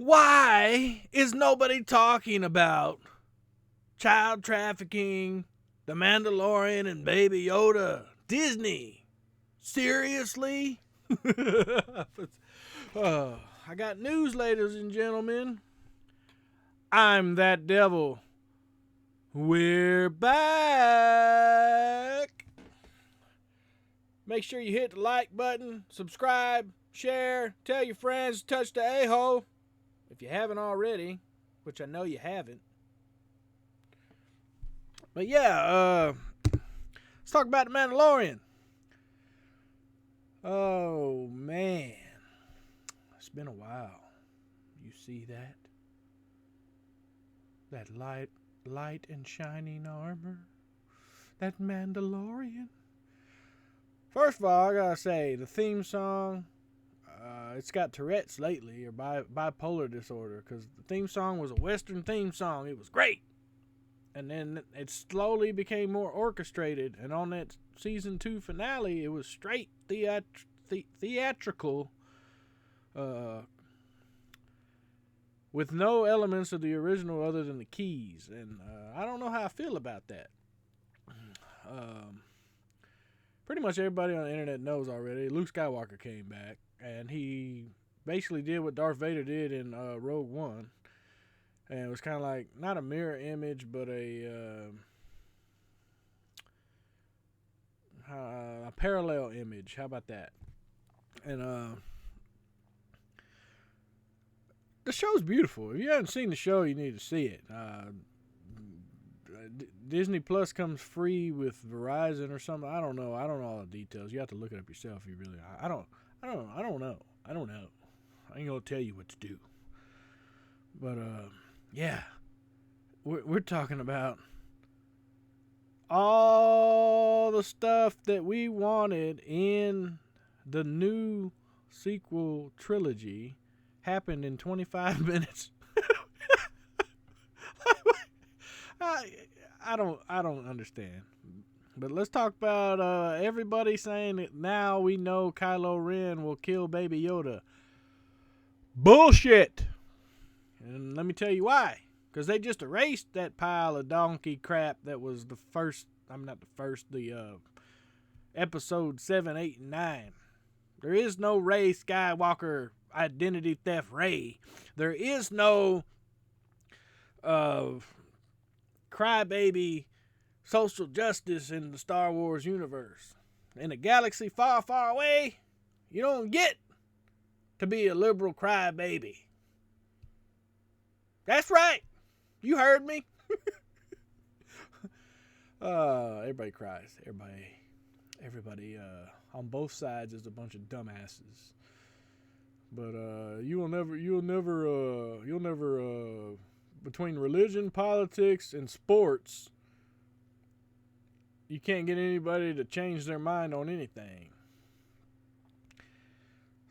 Why is nobody talking about child trafficking, the Mandalorian, and Baby Yoda? Disney? Seriously? I got news, ladies and gentlemen. I'm that devil. We're back. Make sure you hit the like button, subscribe, share, tell your friends, touch the a-hole. If you haven't already, which I know you haven't. But yeah, let's talk about the Mandalorian. Oh, man. It's been a while. You see that? That light and shining armor? That Mandalorian? First of all, I gotta say, the theme song, it's got Tourette's lately, or bipolar disorder, because the theme song was a Western theme song. It was great. And then it slowly became more orchestrated, and on that season 2 finale, it was straight theatrical, with no elements of the original other than the keys. And I don't know how I feel about that. Pretty much everybody on the internet knows already. Luke Skywalker came back, and he basically did what Darth Vader did in Rogue One. And it was kind of like, not a mirror image, but a parallel image. How about that? And the show's beautiful. If you haven't seen the show, you need to see it. Disney Plus comes free with Verizon or something. I don't know. I don't know all the details. You have to look it up yourself. You really. I don't know. I ain't gonna tell you what to do. But yeah, we're talking about all the stuff that we wanted in the new sequel trilogy happened in 25 minutes. I don't understand. But let's talk about everybody saying that now we know Kylo Ren will kill Baby Yoda. Bullshit. And let me tell you why. Because they just erased that pile of donkey crap that was the episode 7, 8, and 9. There is no Rey Skywalker identity theft Rey. There is no crybaby social justice in the Star Wars universe. In a galaxy far, far away, you don't get to be a liberal crybaby. That's right. You heard me. Everybody cries. Everybody on both sides is a bunch of dumbasses. But you'll never between religion, politics, and sports, you can't get anybody to change their mind on anything.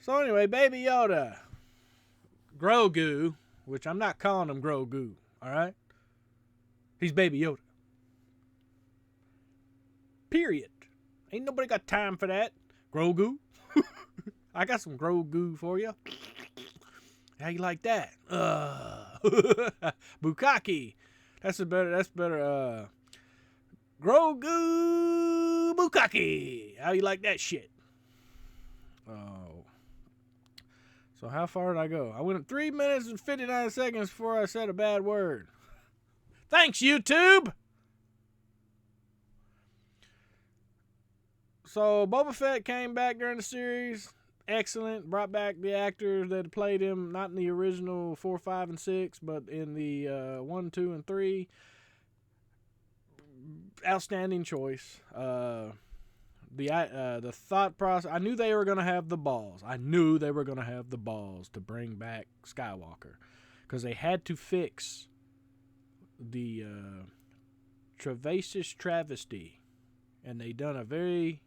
So anyway, Baby Yoda, Grogu, which I'm not calling him Grogu, all right? He's Baby Yoda. Period. Ain't nobody got time for that. Grogu. I got some Grogu for you. How you like that? Bukkake. That's better. Grogu Bukkake. How you like that shit? Oh. So how far did I go? I went 3 minutes and 59 seconds before I said a bad word. Thanks, YouTube! So Boba Fett came back during the series. Excellent. Brought back the actors that played him, not in the original 4, 5, and 6, but in the 1, 2, and 3. Outstanding choice. The thought process. I knew they were going to have the balls. To bring back Skywalker, because they had to fix the Travasis travesty, and they done a very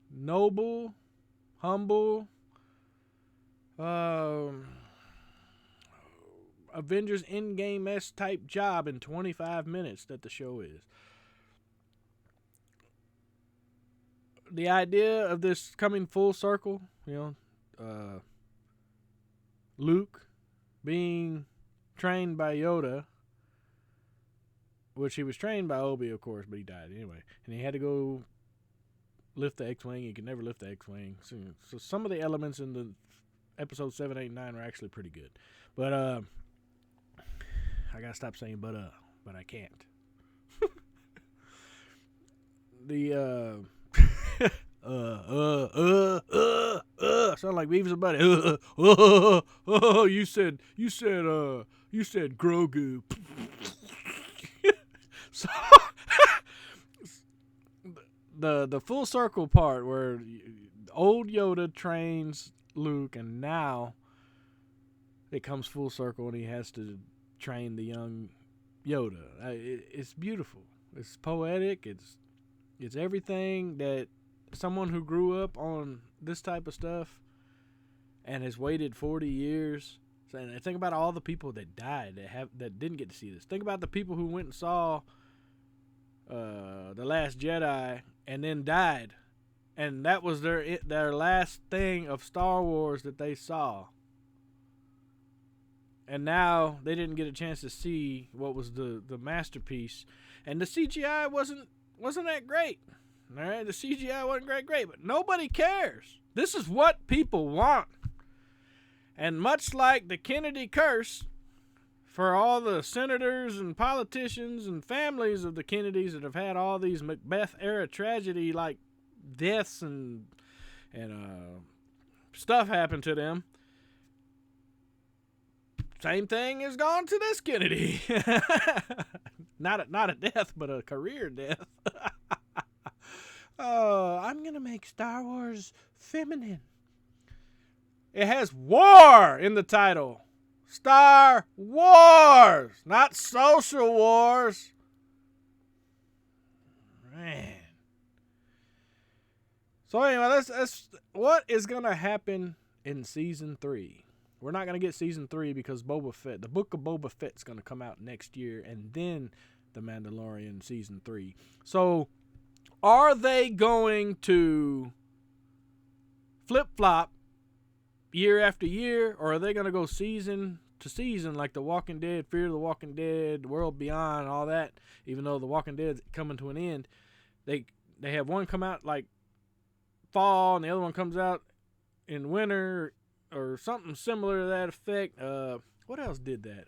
noble, humble, Avengers Endgame-esque type job in 25 minutes that the show is. The idea of this coming full circle, Luke being trained by Yoda, which he was trained by Obi, of course, but he died anyway. And he had to go lift the X-Wing. He could never lift the X-Wing. So some of the elements in the episode 7, 8, and 9 were actually pretty good. But I gotta stop saying but I can't. The sound like Beavis and Buddy. You said Grogu. So the full circle part where old Yoda trains Luke, and now it comes full circle and he has to train the young Yoda. It's beautiful. It's poetic. It's everything that someone who grew up on this type of stuff and has waited 40 years. And think about all the people that died that didn't get to see this. Think about the people who went and saw The Last Jedi and then died, and that was their last thing of Star Wars that they saw. And now they didn't get a chance to see what was the masterpiece. And the CGI wasn't that great. All right, the CGI wasn't great, but nobody cares. This is what people want. And much like the Kennedy curse, for all the senators and politicians and families of the Kennedys that have had all these Macbeth-era tragedy like deaths and stuff happen to them, same thing has gone to this Kennedy. Not a death, but a career death. I'm going to make Star Wars feminine. It has war in the title. Star Wars, not social wars. Man. So anyway, that's what is going to happen in Season 3. We're not going to get Season 3 because Boba Fett, the Book of Boba Fett is going to come out next year, and then The Mandalorian Season 3. So are they going to flip-flop year after year, or are they going to go season to season like The Walking Dead, Fear the Walking Dead, World Beyond, all that? Even though The Walking Dead's coming to an end, they have one come out like fall and the other one comes out in winter or something similar to that effect. What else did that?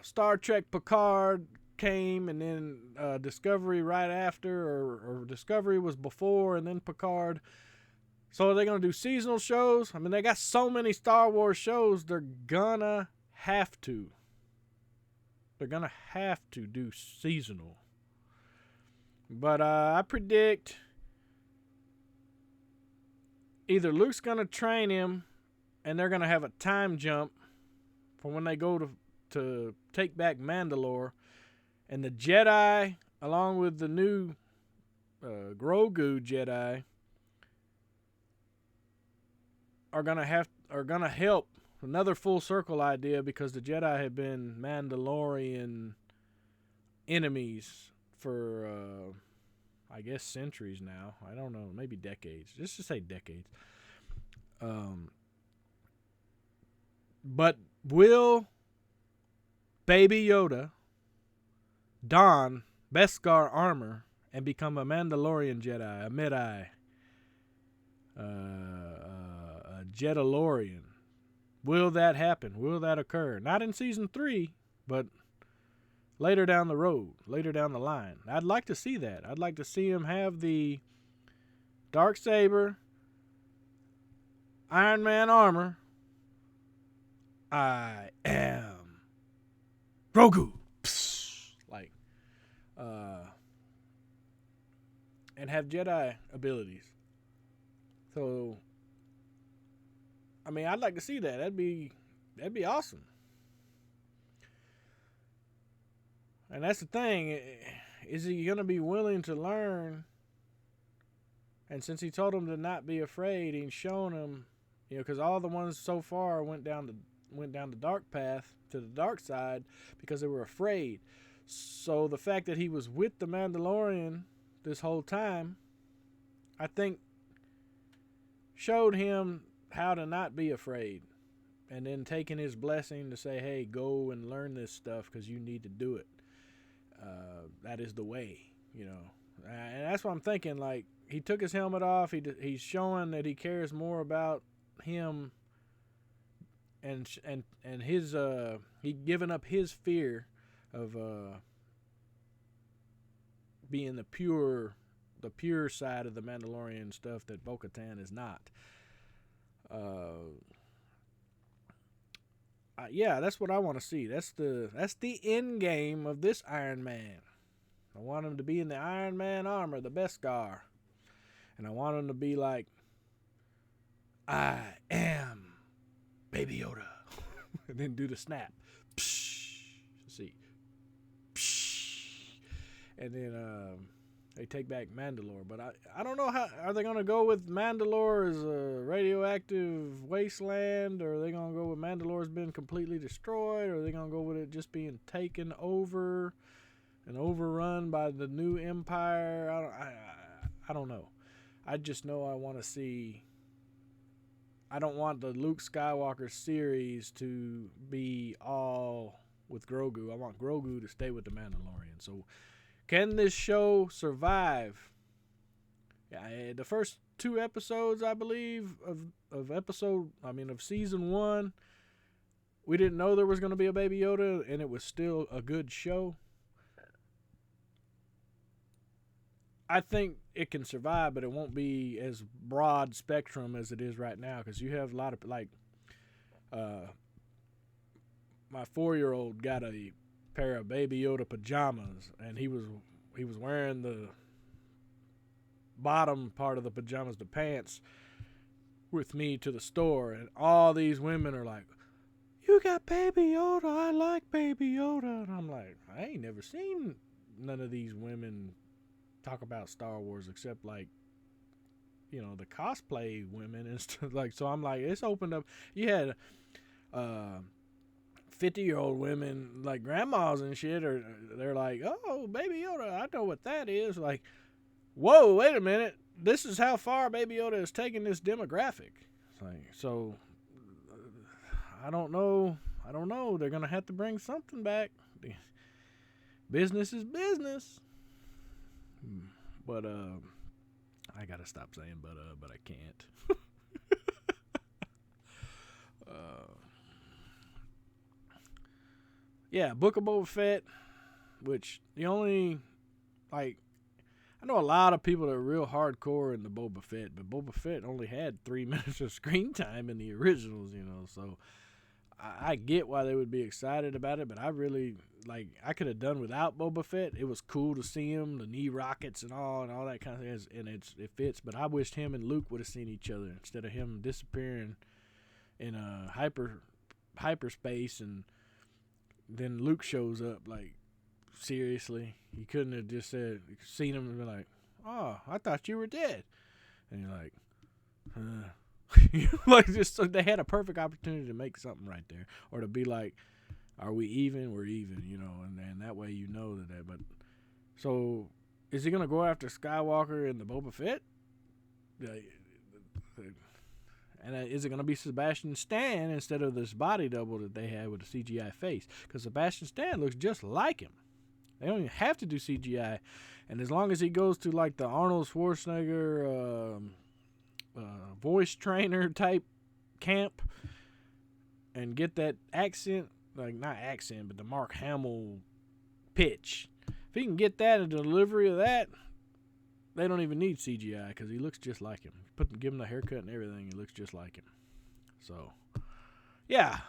Star Trek Picard came, and then Discovery right after, or Discovery was before and then Picard. So are they going to do seasonal shows? I mean, they got so many Star Wars shows, they're gonna have to. They're gonna have to do seasonal. But I predict either Luke's going to train him and they're going to have a time jump for when they go to take back Mandalore, and the Jedi, along with the new Grogu Jedi, are gonna help. Another full circle idea, because the Jedi have been Mandalorian enemies for I guess centuries now. I don't know, maybe decades. Just to say decades. But will Baby Yoda don Beskar armor and become a Mandalorian Jedi, a Mid-Eye, a Jedalorian? Will that happen? Will that occur? Not in Season 3, but later down the road, later down the line. I'd like to see that. I'd like to see him have the Darksaber, Iron Man armor. I am Grogu. Psst, like, and have Jedi abilities. So, I mean, I'd like to see that. That'd be awesome. And that's the thing. Is he going to be willing to learn? And since he told him to not be afraid, he's shown him, because all the ones so far went down the dark path to the dark side because they were afraid. So the fact that he was with the Mandalorian this whole time, I think, showed him how to not be afraid and then taking his blessing to say, hey, go and learn this stuff because you need to do it. That is the way, you know. And that's what I'm thinking. Like, he took his helmet off. He's showing that he cares more about him and his he given up his fear of being the pure side of the Mandalorian stuff that Bo-Katan is not. Yeah, that's what I want to see. That's the end game of this Iron Man. I want him to be in the Iron Man armor, the Beskar, and I want him to be like, I am Baby Yoda, and then do the snap. Psh, see, psh, and then they take back Mandalore. But I don't know how are they gonna go with Mandalore as a radioactive wasteland, or are they gonna go with Mandalore's been completely destroyed, or are they gonna go with it just being taken over and overrun by the new empire? I don't know. I just know I want to see. I don't want the Luke Skywalker series to be all with Grogu. I want Grogu to stay with the Mandalorian. So, can this show survive? Yeah, the first 2 episodes, I believe, of season 1, we didn't know there was going to be a Baby Yoda, and it was still a good show. I think it can survive, but it won't be as broad spectrum as it is right now, because you have a lot of, like, my 4-year-old got a pair of Baby Yoda pajamas, and he was wearing the bottom part of the pajamas, the pants, with me to the store, and all these women are like, you got Baby Yoda, I like Baby Yoda, and I'm like, I ain't never seen none of these women talk about Star Wars except, like, you know, the cosplay women and stuff. Like, so I'm like, it's opened up. You had 50-year-old women, like grandmas and shit, or they're like, oh, Baby Yoda, I know what that is. Like, whoa, wait a minute, this is how far Baby Yoda is taking this demographic. It's like, so I don't know. They're gonna have to bring something back. Business is business. But I gotta stop saying but I can't. Yeah, Book of Boba Fett, which the only, like, I know a lot of people that are real hardcore in the Boba Fett, but Boba Fett only had 3 minutes of screen time in the originals, you know, so I get why they would be excited about it, but I really, like, I could have done without Boba Fett. It was cool to see him, the knee rockets and all that kind of thing, and it fits, but I wished him and Luke would have seen each other instead of him disappearing in a hyperspace, and then Luke shows up. Like, seriously? You couldn't have just seen him and been like, oh, I thought you were dead. And you're like, like, just, so they had a perfect opportunity to make something right there, or to be like, are we even? We're even, you know, and that way you know that. But so, is he gonna go after Skywalker in the Boba Fett? And is it gonna be Sebastian Stan instead of this body double that they had with the CGI face? Because Sebastian Stan looks just like him. They don't even have to do CGI, and as long as he goes to, like, the Arnold Schwarzenegger voice trainer type camp and get that accent, like, not accent, but the Mark Hamill pitch. If he can get that and the delivery of that, they don't even need CGI, because he looks just like him. Give him the haircut and everything, he looks just like him. So, yeah.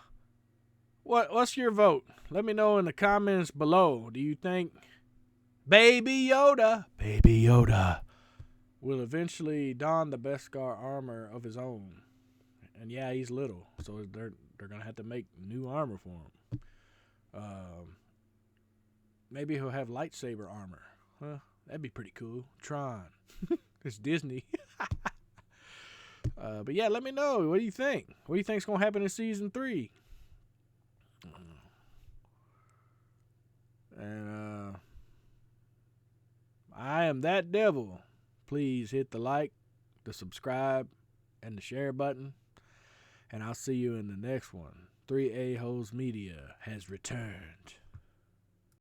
What's your vote? Let me know in the comments below. Do you think Baby Yoda will eventually don the Beskar armor of his own? And yeah, he's little, so they're gonna have to make new armor for him. Maybe he'll have lightsaber armor. Huh? That'd be pretty cool. Tron. It's Disney. But yeah, let me know. What do you think? What do you think's gonna happen in season 3? And I am that devil. Please hit the like, the subscribe, and the share button. and I'll see you in the next one. 3 A-Holes Media has returned.